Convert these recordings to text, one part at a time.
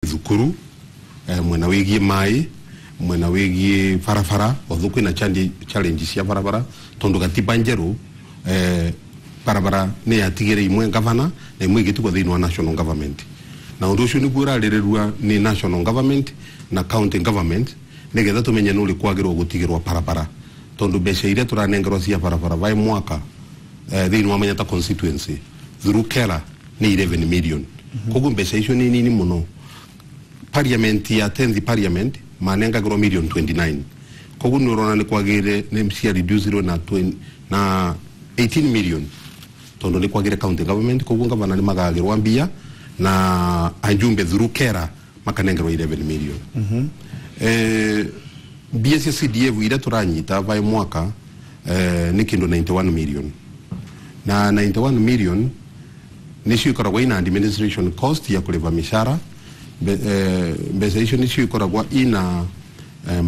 thukuru mwena wigie mai mwena wigie farafara othuku na challenge cia farafara tondu gatiba njeru barabara ni yatigire imwe governor na imwe gituko thini wa national government na undu ucio ni gurarererua ni national government na county government nigetha tumenye nuri kwagirwo gutigirwa barabara tondu besha ire turanengerwa cia barabara vai mwaka thini wa Manyata constituency through Kera ni 11 million kogu besha icio ni nini muno parliament ya 10th parliament manengagirwo million 29 kogu nurona ni kwagire ni cia reduce na 18 million tondu ni kwagire county government kogu ngavana ni magagirwa mbia na anjumbe through Kera makanengerwa 11 million BSC CDF ira turanyita vai mwaka ni kindu 91 million na 91 million ni cikoragwa ina administration cost ya kuliva mishara mbesa icio ni cikoragwa ina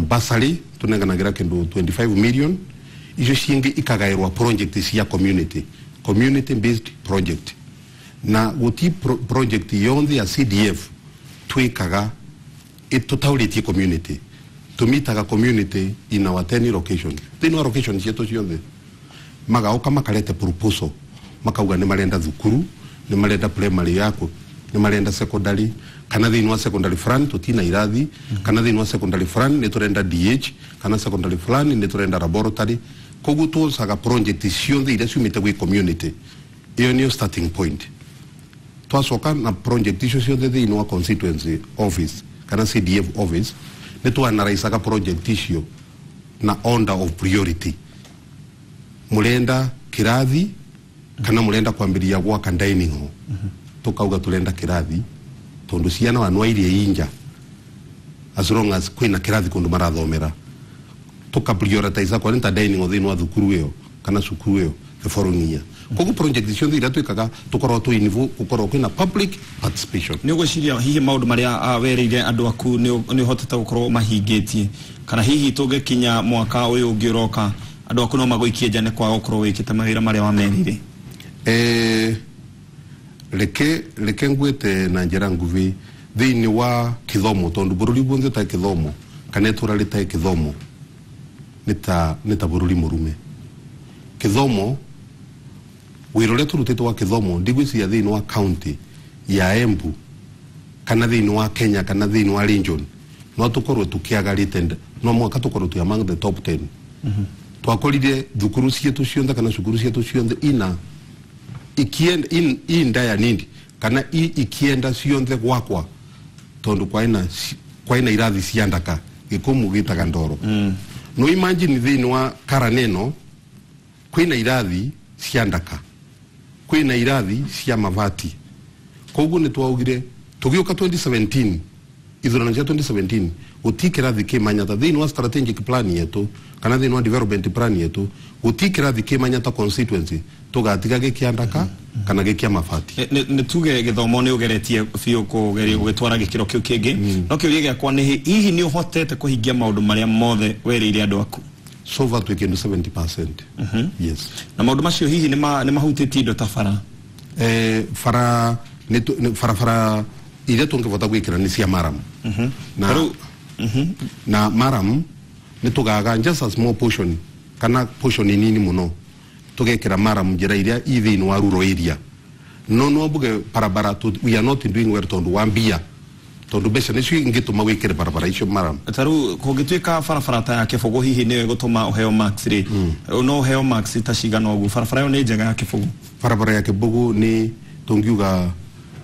basari tunenganagira kindu 25 million icio ciingi ikagairwa project cia community based project na guti project yonthe ya CDF twikaga itotaulitie community tumitaga community in our 10 location thino location cieto ciothe magauka makalete proposal makauga ni marenda thukuru ni marenda primary yako ni marenda secondary kana thino wa secondary fulani tutina irathi kana thino wa secondary fulani ni turenda DH kana secondary fulani ni turenda laboratory kogu tusaga project ciothe ira ciumite gwi community iyo ni starting point twasoka na project icio ciothe thino wa constituency office kana CDF office netu analyzaga project icio na order of priority mulenda kirathi kana mulenda kwambiria gwaka dining hall tukauga tulenda kirathi tondu ciana wanwairie inja as long as kwina kirathi kundu marathomera tukaprioritize kwa nta dining hall thino thukuru iyo kana cukuru iyo the following year kogu project icio thira twikaga tukorwo tu invu gukorwo kwina public participation ni gwiciria hihi maundu maria wereire andu aku ni hoteta gukorwo mahingitie kana hihi tugekinya mwaka uyu ungiroka andu aku no magoikie jane kwa gukorwo wikite mawira maria wamerire leke ngwete na njira nguvi thini wa kithomo tondu bururi bunthe ta kithomo kana turarita kithomo nita bururi murume kithomo wirore turutete wa kithomo ndigwiciria thini wa county ya Embu kana thini wa Kenya kana thini wa region no tukorwo tukiagarite no mwaka tukorwo tu among the top 10 twakorire thukuru cietu cionthe kana cukuru cietu cionthe ina ikienda inda ya nindi kana ikienda cionthe gwakwa tondu kwa ina irathi ciandaka gikumu gitaga ndoro no imagine thini wa Karaneno kwina irathi ciandaka kwina irathi cia mavati kogu ni twaugire tugiuka 2017 ithurano cia 2017 utikirathi kimanyata thini wa strategic plan yetu kana thini wa development plan yetu utikirathi kimanyata constituency tugatiga gikiandaka kana gikia mavati ne tuge githomo ni ugeretie fio kugeria gutwara gikiro kiu kingi no kiuria giakwa ni hihi ni uhotete kuhingia maundu maria mothe wereire andu aku so far we can do 70%. Yes. Na maundu macio hihi ni mahutĩtie indo ta fara fara ile tungevota gwikira ni cia maram na maram ni tugaga just a small portion kana portion nini muno tugekira maram njira iria thini wa rural area no buge barabara we are not doing well tondu wambia tondu besha nicio ingituma wikire barabara icio maram taru kugituika farafara ta yake fogo hihi ni gutuma uheo max ri no uheo max tashiga no gu farafara yo ni njega yake fogo barabara yake bogu ni tungiuga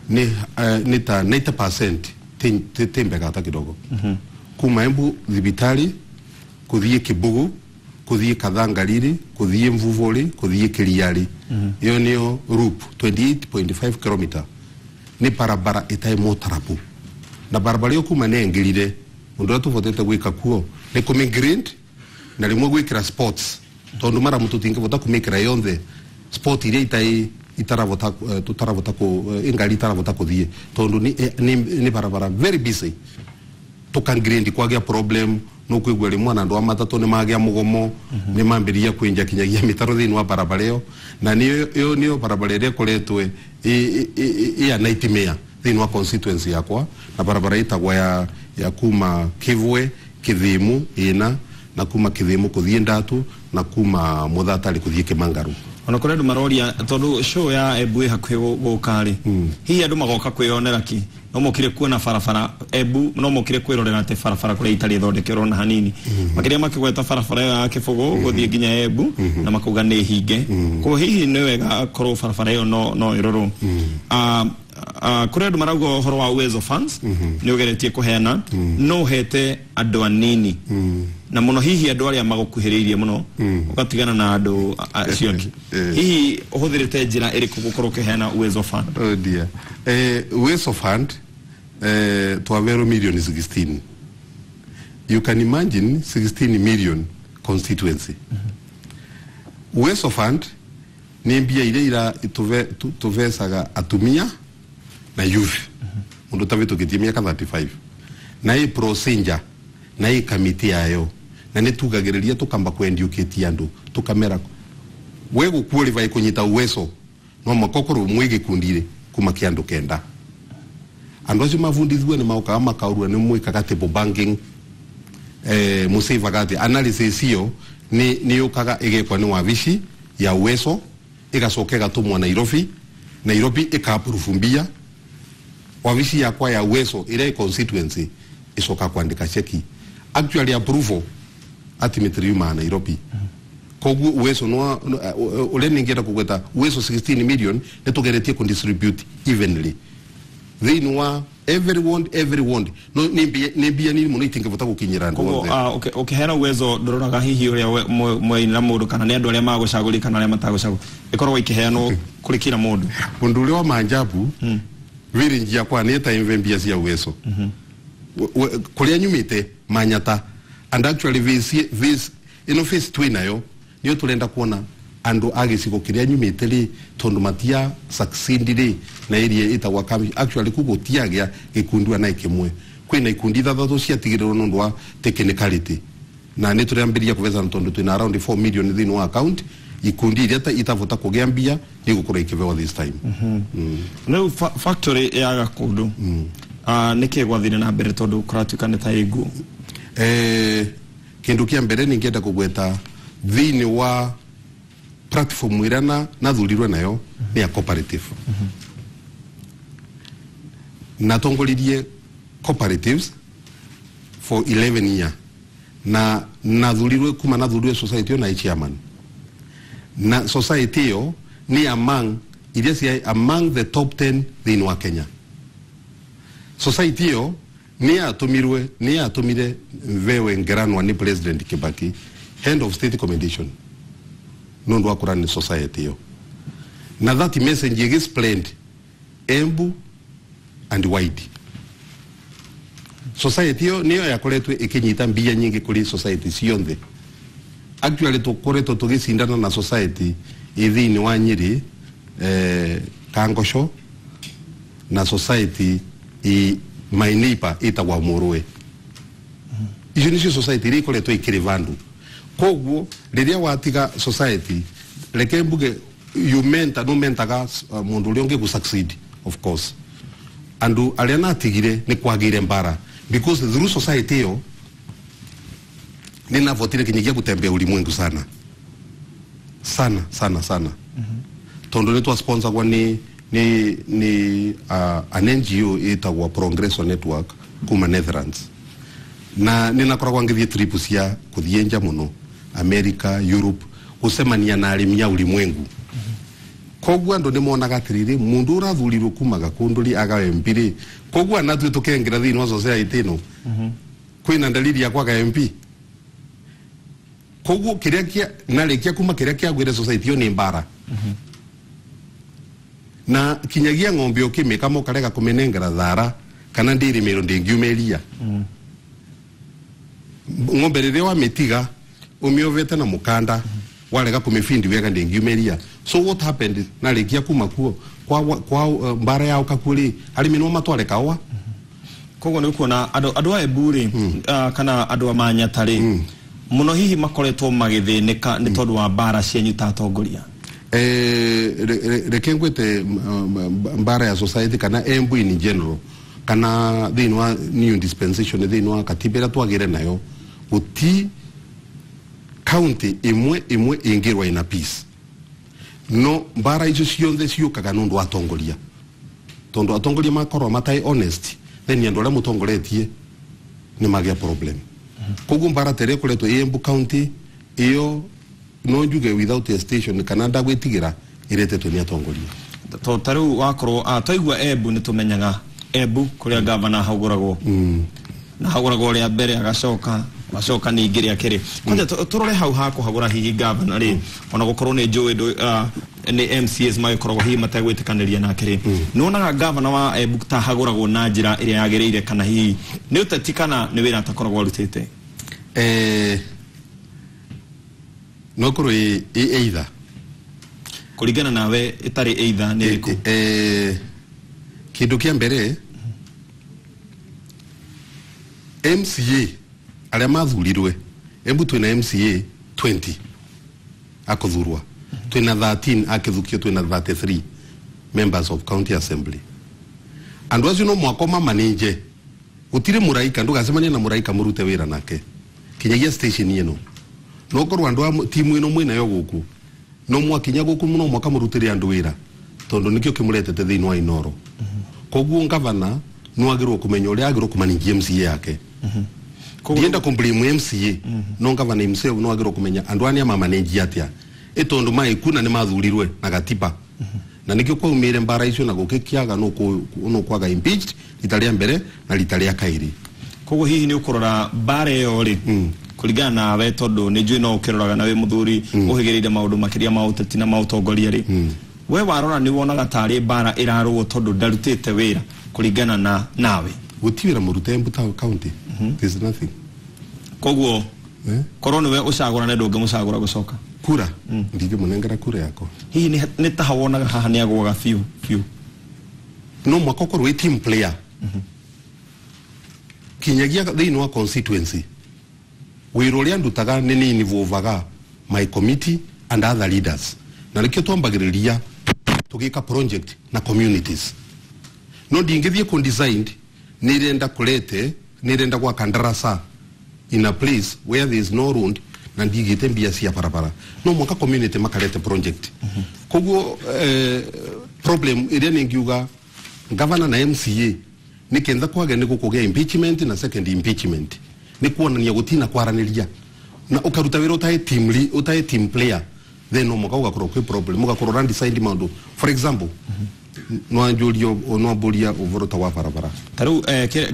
ni ta 90% tembega hata kidogo kuma Embu thibitari kuthie Kibugu kuthie Kathangariri kuthie Mvuvuri kuthie Kiriari iyo niyo route 28.5 km ni barabara itai motarapu na barabara yo kuma nengirire undu tuvotete gwika kuo ni kumigrant na rimwe gwikira sports tondu mara mutu tingivota kumikira yonthe sport ile itai itaravota tutaravota ku ingali itaravota kuthie tondu ni barabara very busy tukangrindi kwagia problem no kwigwa rimwe na andu amatatu ni magia mugomo ni mambiria kwinja kinyagia mitaro thini wa barabara yo na niyo barabara ile koretwe ya nightmare thini wa constituency yakwa na barabara itagwa ya kuma Kivwe Kithimu ina na kuma Kithimu kuthie Ndatu na kuma Muthatari kuthie Kimangaru. Ona kore andu maroria tondu show ya Embu hakwe gukari hihi andu magoka kwionera ki no mukire kuona barabara Embu no mukire kwirorera ate barabara kuri itari thondekero na hanini makiria makigweta barabara ya Kibugu guthie nginya Embu na makuga ni hinge ko hihi ni wega korwo barabara yo no iroro kuri andu marauga horo wa Uwezo Funds ni ugeretie kuheana no hete andu anini na muno hihi andu aria magukuhiriirie muno ugatigana na andu acio hihi uhuthirite njira iriku gukorwo kuheana Uwezo Fund? Oh dear. Uwezo Fund twavero million 16. You can imagine 16 million constituency. Uwezo Fund ni mbia ile ira tuvesaga atumia na youth mundu tavitu kitie miaka 35 na hii procedure na hii committee yayo na nitugagiriria tukamba kwendiukitia andu tukamera we gukwalify kunyita Uwezo no makokoro mwige kundire kuma kiandu kenda andu acio mavundithwe ni mauka makaurwa ni mwikaga table banking musiva gati analysis hiyo ni ukaga igekwa ni wavici ya Uwezo igacoka gatumwa Nairobi ikaapprove mbia wavici yakwa ya Uwezo ile constituency isoka kuandika cheki actually approval ultimately yuma Nairobi kogu Uwezo no ule ningira kugweta Uwezo 16 million etugeretie ku distribute evenly then wa everyone no nimbia ni muno itinge vota gukinyira ndo okay hena Uwezo ndororaga hihi uria mwe na mundu kana ni andu aria magucaguri kana aria matagucaguri ikorwo ikiheano kuri kila mundu mundu ule wa manjabu viri njia kwa neta invembia cia Uwezo kuria nyumite Manyata and actually this face twinayo niyo tulenda kuona andu agicigo kiria nyumite ri tondu matia succeedire na area itagwa kami actually kugotiagia gikundwa na ikimwe kwina ikundi thathathu cia tigiriro nundu wa technicality na ni turiambiria kuveza tondu twina around 4 million thini wa account ikundi iria itavota kugia mbia ni gukura ikivewa this time no factory ya Gakundu niki gwathire na mbere tondu kuratuikane ta igu kindu kia mbere ningienda kugweta thini wa platform irana nathurirwe nayo ni ya cooperative natongolirie cooperatives for 11 years na nathurirwe kuma nathurirwe society na chairman na society yo ni among the top 10 thini wa Kenya. Society yo ni atumire vewe ngeranwa ni President Kibaki head of state commendation nundu wa kurani society yo na that message is explained Embu and wide society yo niyo yakoretwe ikinyita mbia nyingi kuri society cionthe actually tukoretwo tugisindana na society ithini wa Nyeri Kangosho na society my neighbor itagwa Murwe icio nicio society ri ikoretwo ikirivandu koguo riria watiga society reke mbuge you mentaga mundu uri ungi gu succeed of course andu aria natigire ni kwagire mbara because through society yo nina votire kinyigia gutembea ulimwengu sana tondu ni twa sponsor kwa ni an NGO itagwa Progresso Network kuma Netherlands na ninakoragwa ngithie trip cia kuthienja muno America Europe kusemania na arimia ulimwengu koguo andu nimonaga atiriri mundu urathurirwo kuma Gakunduri agawe MP koguo anatwe tukengira thini wa society no kwina dalili ya kwaga MP koguo kiria kia narikia kuma kiria kia gwire society yo ni mbara na kinyagia ng'ombe ukimika mukarega kumenengera thara kana ndiri miro ndingiumeria ng'ombe riria wa mitiga umiovete na mukanda warega kumifindi wega ndingiumeria so what happened narikia kuma kuo kwa mbara yao kakuri arimi no matware kawa koguo ni kuona adu a Eburi kana adu a Manyatari muno hihi makoretwo magithinika ni tondu wa mbara cienyu ta atongoria rekengwete mbara ya society kana embu in general kana thino new dispensation thino katibera twagire nayo uti county imwe ingirwa ina peace no mbara icio cionthe ciukaga nundu atongoria tondu atongoria makorwa matai honest then yandole mutongoretie ni magia problem kogu mbara tere kuletwa Embu county iyo no njuge without a station kana ndagwitigira iretetwe ni atongoria to taru wakorwo ataigwa Embu ni tumenyaga Embu kuria governor haguragwo na haguragwo ria mbere agacoka ni ngiri akiri kwanja turore hau hako hagura hihi governor ri ona gukorwo ni njuwe ni MCAs mayikoragwo hihi matagwitikaniria na akiri nonaga governor wa Embu ta haguragwo na njira iria yagereire kana hihi ni utatikana ni wira atakoragwo arutite no koro either kuringana nawe itari either ni riku kindu kia mbere MCA aria mathurirwe Embu twina MCA 20 akuthurwa twina 13 akithukio twina 33 members of county assembly and acio no mwako manage gutire muraika ndugacemania na muraika murute wira nake kinyagia station yeno no korwa andu timu ino mwina yo guku no mwakinya guku muno mwaka murutire andu wira tondu nikio kimuretete thini wa Inoro koguo ngavana no agirwo kumenya uria agirwo kumanage MCA yake dienda kumblame MCA no ngavana himself no agirwo kumenya andu ania mamanage atia tondu mai kuna ni mathurirwe na gatiba na nikio kwa umire mbara icio na gukikiaga no kwaga impeached litaria mbere na litaria kairi koguo hihi ni ukurora bare yo ri kuringana nawe tondu ni njui no ukiroraga nawe muthuri uhigireire maundu makiria ma uteti na mautongoria ri we warora ni wonaga tari bara irarwo tondu ndarutite wira kuringana na nawe gutiwira murute Embu county there's nothing koguo korone we ucagura ne ndunge mucagura gucoka kura ndinge munengera kura yako hihi ni tahawonaga haha ni agwaga fiu no mwakoko we team player kinyagia thini wa constituency wiroria ndutaga nini nivovaga my committee and other leaders na rikio twambagiriria tugika project na communities no ndingithie ko designed nirenda kwa kandarasa in a place where there is no road na ndigite mbia cia barabara no mwaka community makarete project koguo problem iria ningiuga governor na MCA nikenza kwage ni gukugea impeachment na second impeachment ni kuonania gutina kwaraniria na ukaruta wira utai team player then no mwaka ugakorwo kwi problem ugakorwo run decide mandu for example no anjulio no bolia uvorota wa barabara taru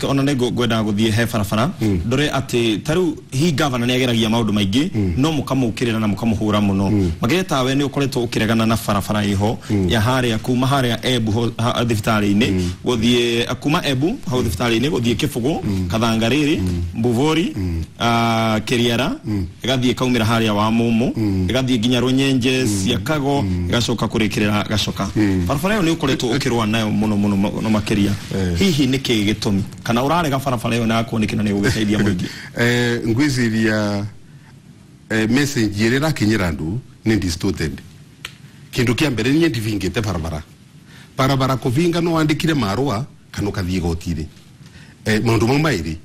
ona nego gwenda guthie he barabara ndore ati taru hi governor ni ageragia maundu maingi no mukamukirira na mukamuhura muno mageta we ni ukoretwo ukiregana na barabara iho ya haria kuma haria Embu thibitari ini guthie kuma Embu hau thibitari ini guthie Kibugu Kathangariri Mbuvori Kiriara igathie kaumira haria wa Mumu igathie ginya Runyenje Siakago igacoka kurikirira gacoka barabara yo ni ukoretwo ukirwa nayo muno no makiria hihi niki gitumi kana urarega barabara yo na kuonekana ni ugiteithia mwingi ngwiziria message irira kinyira ndu ni distorted kindu kia mbere ni ndivingite barabara kuvinga no andikire marua kana kathie gotire mundu mamairi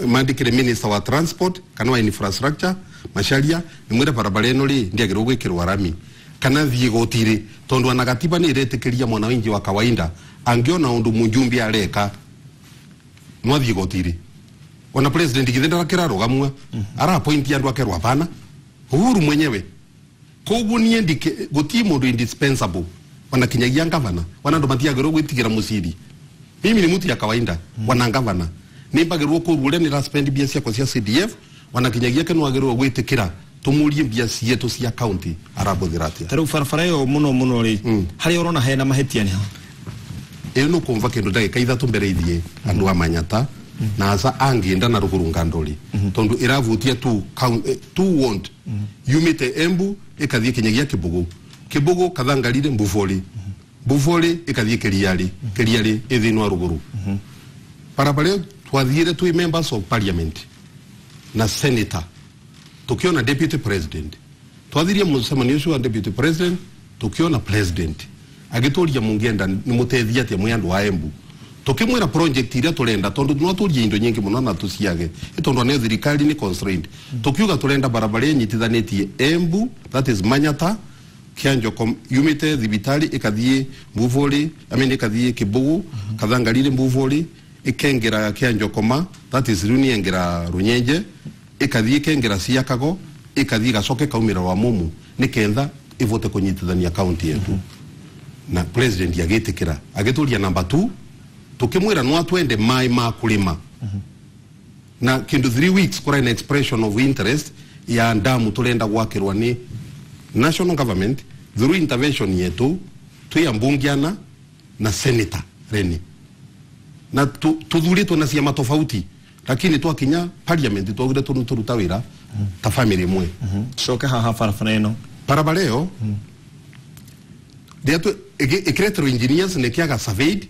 mandikire minister wa transport kana wa infrastructure masharia nimwira barabara eno ri ndiagirwo gwikirwa rami kana thie gotire tondu ana gatiba ni iretekeria mwana wingi wa kawaida angiona undu munjumbi areka no thie gotire ona president githenda kiraro gamwa ara appoint yandu akerwa bana Uhuru mwenyewe koguo nie ndike guti mundu indispensable wana kinyagia ngavana wana ndo matiagirwo gwitigira musiri mimi ni mtu ya kawaida wana ngavana nimbagirwo kurule ni spend bia cia kwa CDF wana kinyagia kenu agirwo gwitikira tumurie bia cietu cia county arabo thirati taru farfara yo muno ri hari urona hena mahetia ni ha no kumva kindu ndagika ithatu mbere ithie andu amanyata na asa angienda na rugurunga ndori tondu iravutia tu want yumite Embu ikathie kinyagia Kibugu Kathangarire Mbuvori ikathie Kiriari ithinwa ruguru barabara twathiire twi members of parliament na senator tukiona deputy president twathirie mucemanio ucio wa deputy president tukiona president agituria mungienda ni mutethia atia mwandu wa Embu tukimwira project iria turenda tondu no turia indo nyingi muno na tuciage tondu ne thirikari ni constraint tukiuga turenda barabara nyitithanitie Embu, that is Manyata Kianjoko yumite thibitari ikathie Mbuvuri ikathie Kibugu kathangarire Mbuvuri ikengera Kianjokoma, that is runiengera Runyenje ikathie kengera Siakago ikathie gacoke kaumira wa Mumu nikenda ivote kunyitithania county yetu na president yagitikira agituria number 2 tukimwira no atwende mai ma kulima na kindu 3 weeks kora an expression of interest ya ndamu tulenda gwakirwa ni national government through intervention yetu tuyambungiana na senator Reni na tuthuritwo na ciama tofauti lakini twakinya parliament twagire turuta wira ta family mwe coke haha barabara ino barabara iyo ndeto ikretero engineers ne kiaga surveyed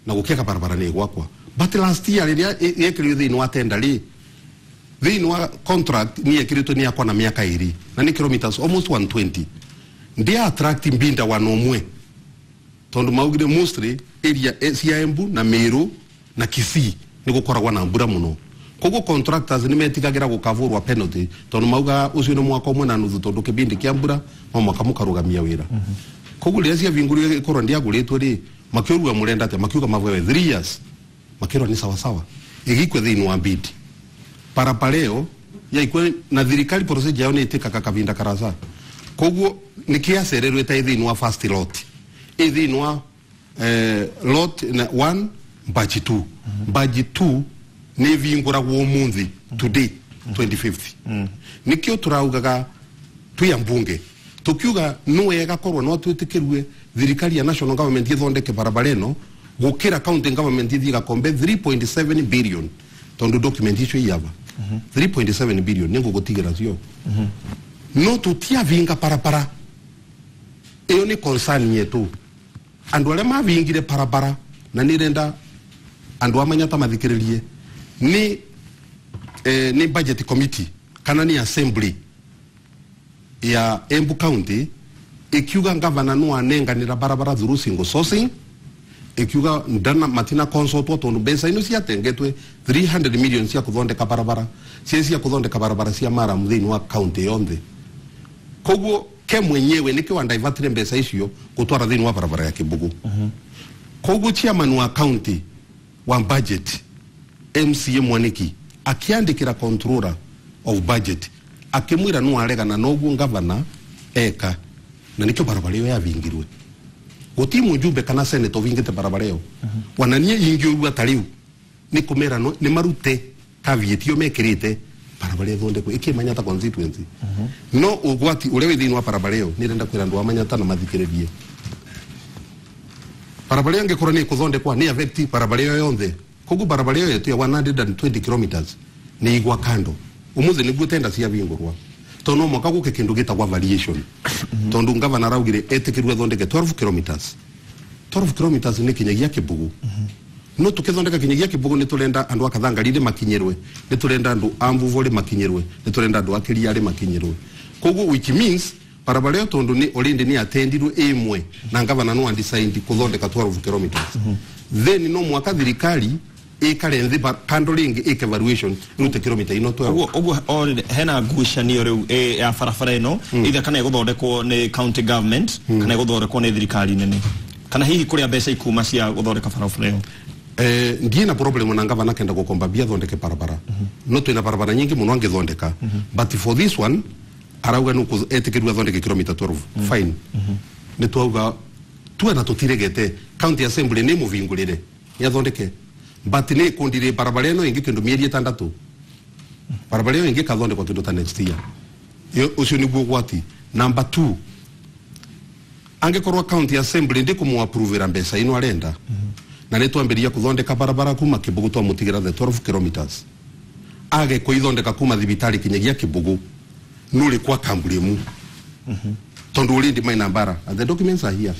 na gukiaga barabara ni gwakwa but last year iria yekiriwe thini wa tender thini wa contract ni yekirito ni akwa na miaka 2 na ni kilometers almost 120 ndia attract mbinda wanomwe tondu maugire mostly area cia Embu na Meru na Kisii ni gukoragwa na mbura muno kogo contractors ni metigagira gukavurwa penalty tondu mauga ucio ni mwaka umwe na nuthu tondu kibindi kia mbura mwaka mukarugamia wira kogo lesia vinguri ikoro ndia guritwo ri makiurua murenda ate makiuga mavwe 3 years makiro ni sawa sawa igikwe thini wa bid parapaleo ya ikwe na thirikari procedure yao ni itika kakavinda karasa kogo nikiacererwe ta thini wa first lot thini wa lot 1 batch 2 batch 2 ni vingura wo munthi today 2050 nikio turaugaga tuyambunge tukiuga no wega korwo no twitikirwe thirikari ya national government ithondeke barabara ino gukira county government ithiga kombe 3.7 billion tondu document icio yava 3.7 billion ningo gutigira cio no tutia vinga parapara iyo ni concern yetu andu ale mavingire parapara na nirenda andu amanyata mathikiririe ni budget committee kana ni assembly ya Embu County ikiuga governor no anenganira barabara through single sourcing ikiuga ndana matina consult tondu mbeca ino ciatengetwe 300 million cia kuthondeka barabara cia kuthondeka barabara cia mara muthini wa county yonthe koguo ke mwenyewe niki wa divertire mbeca icio gutwara thini wa barabara ya Kibugu koguo chairman wa county wa budget MCA Mwaniki akiandikira controller of budget akimwira no aregana noguo governor eka na nikyo barabara yo yavingirwe guti mujumbe kana senator vingite barabara yo wananie yingi uwa tariu ni kumera no ni marute kavietio mekirite barabara yo thonde ko ikimanyata constituency no ugwati urewe thini wa barabara yo nirenda kwira ndu amanyata na mathikiririe barabara yange korani kuthonde kwa ni affect barabara yo yonthe kogu barabara yo yetu ya 120 kilometers ni igwa kando umuthi niguo tenda cia vingurwa tono mwaka guke kindu gitagwa variation tondu ngavana raugire etikirwe thondeke 12 kilometers 12 kilometers ni kinyagia Kibugu no tukithondeka kinyagia Kibugu ni turenda andu akathangarire makinyerwe ni turenda andu Ambuvole makinyerwe ni turenda andu Akiriare makinyerwe kogu which means barabara yo tondu ni already ni atendirwe imwe na ngavana no undecided kuthondeka 12 kilometers then no mwaka thirikari ikarenthi kando ringi evaluation rute kilomita ino to ogo hena ngucanio riu ya barabara ino itha kana guthondekwo ni county government kana guthondekwo ni thirikari nene kana hihi kuria mbeca ikuma cia guthondeka barabara ino ndiye na problem na ngavana kenda gukomba bia thondeke barabara no twina barabara nyingi muno angithondeka but for this one arauga no etikirwa thondeke kilomita 12 fine ni twauga tuena tutiregete county assembly ni muvingurire ya thondeke but ni kundire barabara ino ingi kindu mieri 6 barabara ino ingi kathonde kwa kindu ta next year yo ucio ni gwati number 2 angekorwa county assembly ndi kumu approve mbeca ino arenda na ni twambiria kuthondeka barabara kuma Kibugu twa mutigira the 12 kilometers age kuithondeka kuma thibitari kinyagia Kibugu nuri kwa Kamburimu tondu uri ndi maina bara and the documents are here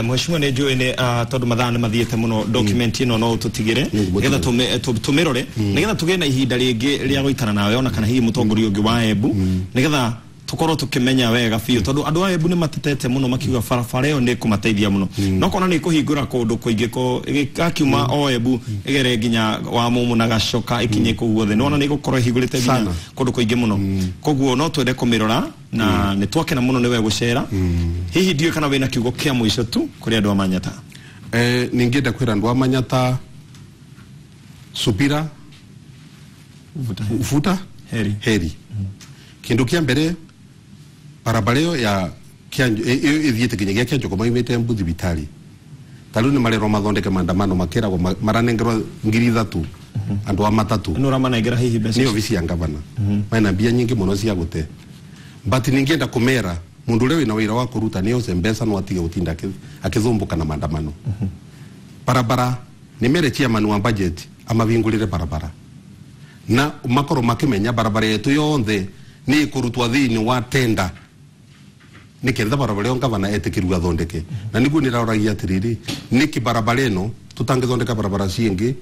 mheshimiwa ne joine tondu mathana mathiete muno document ino no tutigire nigetha tumirore nigetha tuge na ihinda ringi ria guitana nawe ona kana hihi mutongoria ungi wa Embu nigetha tukorwo tukimenya wega biu tondu andu a Embu ni matetete muno makiuga barabara iyo ni kumateithia muno no kona ni kuhingura kundu kuingi ko gakiuma o Embu igere nginya wa mumu na gacoka ikinye ku guothe nona ni gukorwo hingurite nginya kundu kuingi muno koguo no twende kumirora na ni twakena muno niwe gucera hihi ndio kana wina kiugo kia mwisho tu kuri andu a Manyata ningienda kwira andu a Manyata subira ufuta heri kindu kia mbere barabara iyo ya kianjo ithiete kinya gia kianjo koma imete Embu thibitari talu ni marero mathondeke maandamano makera maranengerwa 3,000 andu a matatu no ramanengera hihi besa ni ofisi ya gavana maina mbia nyingi muno cia gute but ningienda kumera mundu leo ina wira wa kuruta ni ose mbesa no atige utinda akizumbuka na maandamano barabara ni mere chairman wa budget amavingulire barabara na makoro makimenya barabara yetu yonthe ni kurutwa thini wa tenda nikenda barabara yo gavana etekirwa thondeke na niguo nirauragia atiriri niki barabara eno tutangithondeka barabara ciingi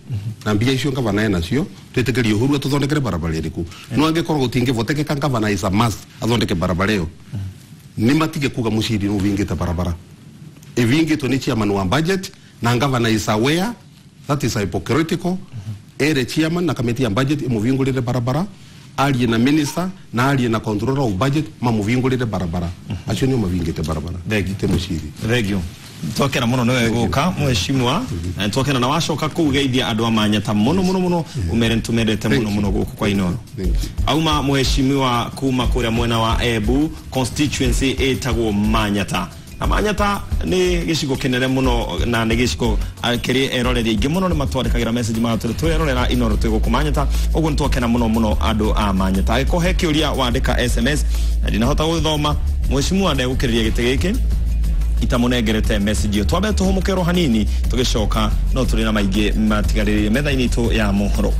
na mbia icio gavana ena cio twetekerie uhuru tuthondekere barabara iriku no angekorwo gutingivoteka gavana is a must athondeke barabara yo ni matige kuga muciri no vingite barabara evingito ni chairman wa budget na gavana is aware that is hypocritical ere chairman na committee ya budget imuvingulire barabara alie na minister na alie na controller of budget mamuvingulire barabara acio ni mavingite barabara te muciri regio twakena muno niwe guka mweshimwa twakena na wacoka kugeithia andu a Manyata muno umere ntumerete muno guku kwa Inoro auma mweshimiwa kuma kuria mwena wa Embu constituency etagwo Manyata na Manyata ni gicigo kenere muno na ni gicigo kiri eroreri ingi muno ni matwarikagira message ma twirorera Inoro twiguku Manyata uguo twakena muno andu a Manyata agikohe kiuria wandika SMS na dinahota guthoma mweshimiwa ndegukiriria gite giki itamunengerete message yo twabe tuhumukero hanini tugicoka no turi na maingi matigariririe metha-ini tu ya mohoro.